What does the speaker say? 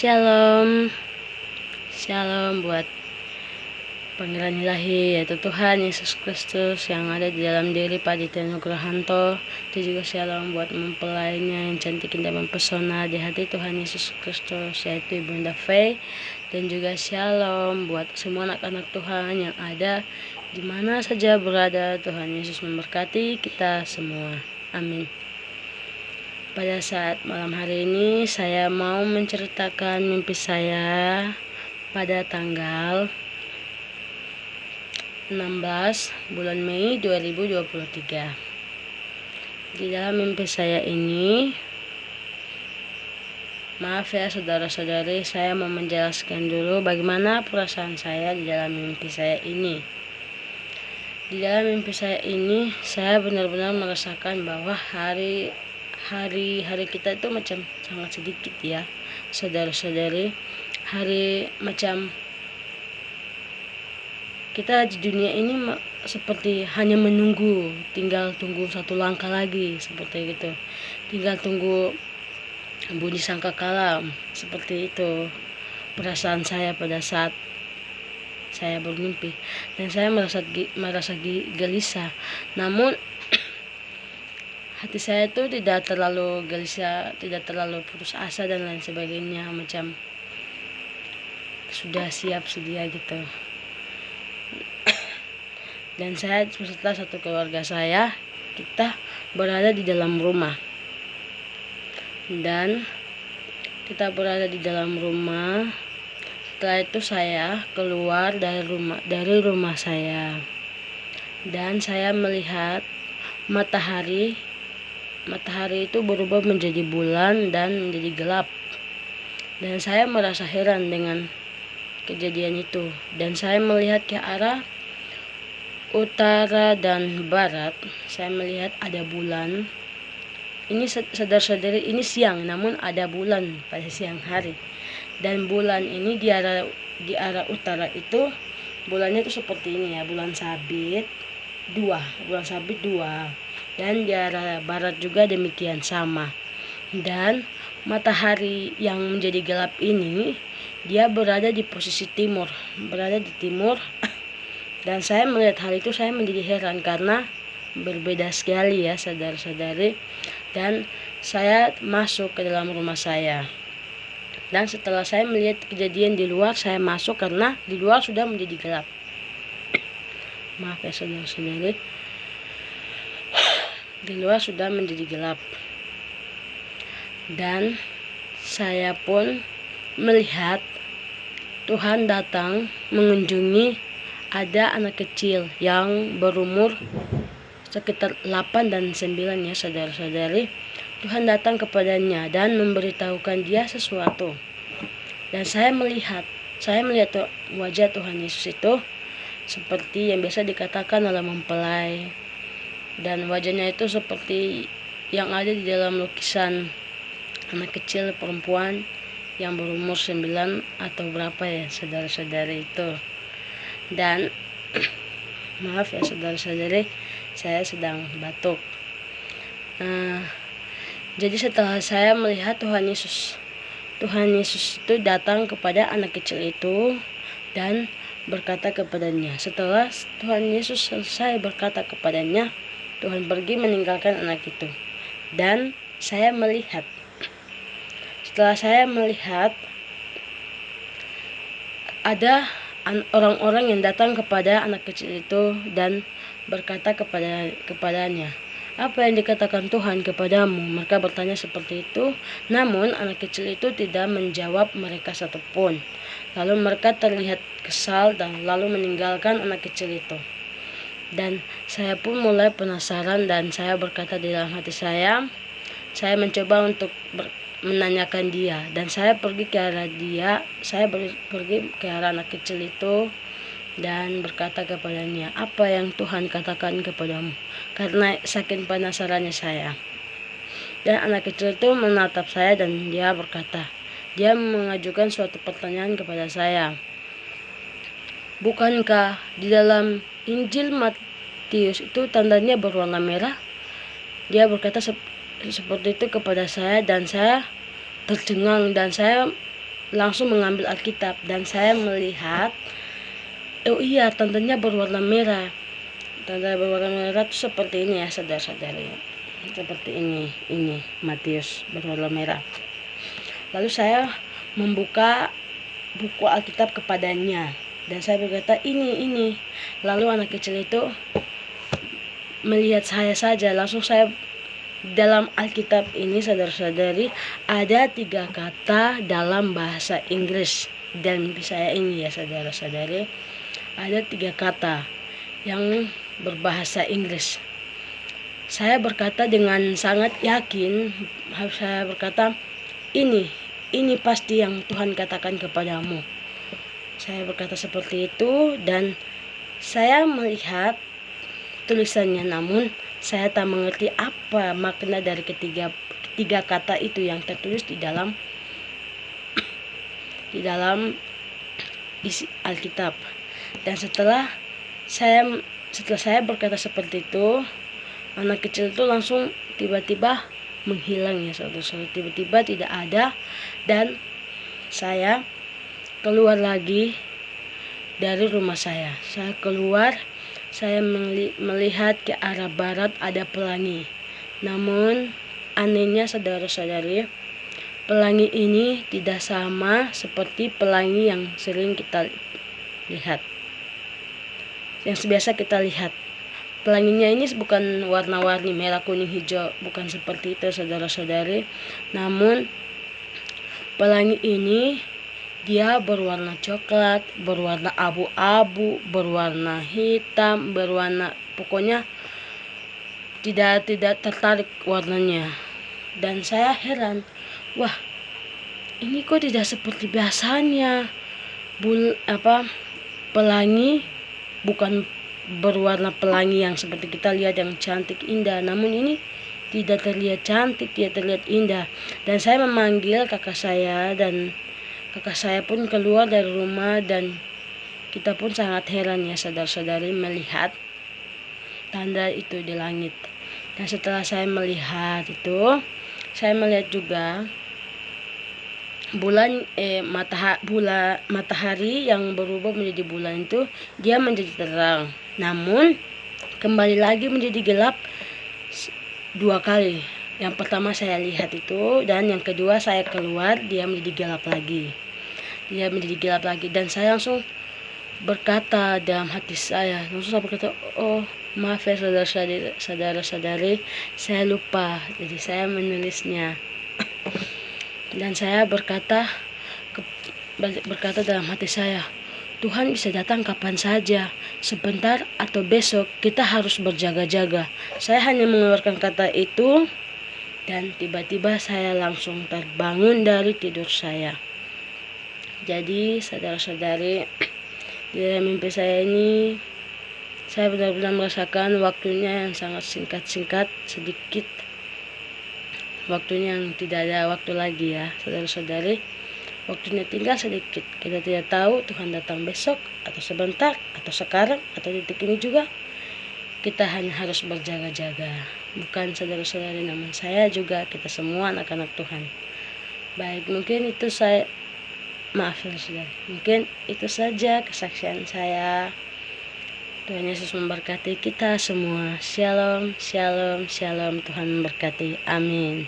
Shalom, shalom buat panggilan ilahi, yaitu Tuhan Yesus Kristus yang ada di dalam diri Pak Aditya Nugrahanto. Itu juga shalom buat mempelainya yang cantik dan mempesona di hati Tuhan Yesus Kristus, yaitu Ibunda Faye. Dan juga shalom buat semua anak-anak Tuhan yang ada di mana saja berada. Tuhan Yesus memberkati kita semua. Amin. Pada saat malam hari ini saya mau menceritakan mimpi saya pada tanggal 16 bulan Mei 2023. Di dalam mimpi saya ini, maaf ya saudara-saudari, saya mau menjelaskan dulu bagaimana perasaan saya di dalam mimpi saya ini. Di dalam mimpi saya ini, saya benar-benar merasakan bahwa hari kita itu macam sangat sedikit ya saudara-saudari. Hari macam kita di dunia ini seperti hanya menunggu, tinggal tunggu satu langkah lagi, seperti gitu, tinggal tunggu bunyi sangkakala, seperti itu perasaan saya pada saat saya bermimpi. Dan saya merasa gelisah, namun hati saya itu tidak terlalu gelisah, tidak terlalu putus asa dan lain sebagainya, macam sudah siap sedia gitu. Dan saya beserta satu keluarga saya, kita berada di dalam rumah. Dan kita berada di dalam rumah. Setelah itu saya keluar dari rumah saya. Dan saya melihat matahari itu berubah menjadi bulan dan menjadi gelap. Dan saya merasa heran dengan kejadian itu. Dan saya melihat ke arah utara dan barat. Saya melihat ada bulan. Ini saudara-saudari, ini siang, namun ada bulan pada siang hari. Dan bulan ini di arah utara itu, bulannya itu seperti ini ya, bulan sabit dua. Dan di arah barat juga demikian sama. Dan matahari yang menjadi gelap ini, dia berada di posisi timur, Dan saya melihat hal itu, saya menjadi heran karena berbeda sekali ya saudara-saudari. Dan saya masuk ke dalam rumah saya. Dan setelah saya melihat kejadian di luar, saya masuk karena di luar sudah menjadi gelap. Maaf ya saudara-saudari, di luar sudah menjadi gelap. Dan saya pun melihat Tuhan datang mengunjungi ada anak kecil yang berumur sekitar 8 dan 9 ya saudara-saudari. Tuhan datang kepadanya dan memberitahukan dia sesuatu. Dan saya melihat wajah Tuhan Yesus itu seperti yang biasa dikatakan dalam mempelai. Dan wajahnya itu seperti yang ada di dalam lukisan anak kecil perempuan yang berumur 9 atau berapa ya saudara-saudari itu. Dan maaf ya saudara-saudari, saya sedang batuk. Jadi setelah saya melihat Tuhan Yesus itu datang kepada anak kecil itu dan berkata kepadanya. Setelah Tuhan Yesus selesai berkata kepadanya, Tuhan pergi meninggalkan anak itu. Dan setelah saya melihat ada orang-orang yang datang kepada anak kecil itu dan berkata kepadanya, "Apa yang dikatakan Tuhan kepadamu?" Mereka bertanya seperti itu, namun anak kecil itu tidak menjawab mereka satupun. Lalu mereka terlihat kesal dan lalu meninggalkan anak kecil itu. Dan saya pun mulai penasaran dan saya berkata di dalam hati saya mencoba untuk menanyakan dia. Dan saya pergi ke arah dia, pergi ke arah anak kecil itu dan berkata kepadanya, "Apa yang Tuhan katakan kepadamu?" Karena saking penasarannya saya. Dan anak kecil itu menatap saya dan dia mengajukan suatu pertanyaan kepada saya. "Bukankah di dalam Injil Matius itu tandanya berwarna merah?" Dia berkata seperti itu kepada saya dan saya tercengang dan saya langsung mengambil Alkitab dan saya melihat, oh iya, tandanya berwarna merah. Tanda berwarna merah itu seperti ini ya, saudara-saudari. Seperti ini Matius berwarna merah. Lalu saya membuka buku Alkitab kepadanya dan saya berkata, ini. Lalu anak kecil itu melihat saya saja, langsung saya dalam Alkitab ini, saudara-saudari, ada 3 kata dalam bahasa Inggris. Dan saya ini ya, saudara-saudari, ada 3 kata yang berbahasa Inggris. Saya berkata dengan sangat yakin, saya berkata, ini pasti yang Tuhan katakan kepadamu. Saya berkata seperti itu dan saya melihat tulisannya, namun saya tak mengerti apa makna dari ketiga kata itu yang tertulis di dalam isi Alkitab. Dan setelah saya berkata seperti itu, anak kecil itu langsung tiba-tiba menghilang ya, saudara-saudara. Tiba-tiba tidak ada dan saya keluar lagi dari rumah saya. Saya keluar, saya melihat ke arah barat ada pelangi. Namun anehnya, saudara-saudari, pelangi ini tidak sama seperti pelangi yang sering kita lihat, yang biasa kita lihat. Pelanginya ini bukan warna-warni merah, kuning, hijau, bukan seperti itu, saudara-saudari. Namun pelangi ini dia berwarna coklat, berwarna abu-abu, berwarna hitam, pokoknya tidak tertarik warnanya. Dan saya heran, wah, ini kok tidak seperti biasanya. Pelangi bukan berwarna pelangi yang seperti kita lihat yang cantik indah, namun ini tidak terlihat cantik, tidak terlihat indah. Dan saya memanggil kakak saya dan kakak saya pun keluar dari rumah dan kita pun sangat heran ya, saudara-saudari, melihat tanda itu di langit. Dan setelah saya melihat itu, saya melihat juga matahari yang berubah menjadi bulan itu, dia menjadi terang. Namun kembali lagi menjadi gelap 2 kali. Yang pertama saya lihat itu, dan yang kedua saya keluar, dia menjadi gelap lagi. Dan saya langsung berkata dalam hati saya, oh maaf ya, saudara-saudari, saya lupa, jadi saya menulisnya. Dan saya berkata dalam hati saya, Tuhan bisa datang kapan saja, sebentar atau besok, kita harus berjaga-jaga. Saya hanya mengeluarkan kata itu dan tiba-tiba saya langsung terbangun dari tidur saya. Jadi saudara-saudari, di dalam mimpi saya ini, saya benar-benar merasakan waktunya yang sangat singkat, sedikit. Waktunya yang tidak ada waktu lagi ya, saudara-saudari. Waktunya tinggal sedikit. Kita tidak tahu Tuhan datang besok, atau sebentar, atau sekarang, atau detik ini juga. Kita hanya harus berjaga-jaga. Bukan saudara-saudari, namun saya juga, kita semua anak-anak Tuhan. Baik, mungkin itu saudara-saudari. Mungkin itu saja kesaksian saya. Tuhan Yesus memberkati kita semua. Shalom, shalom, shalom. Tuhan memberkati. Amin.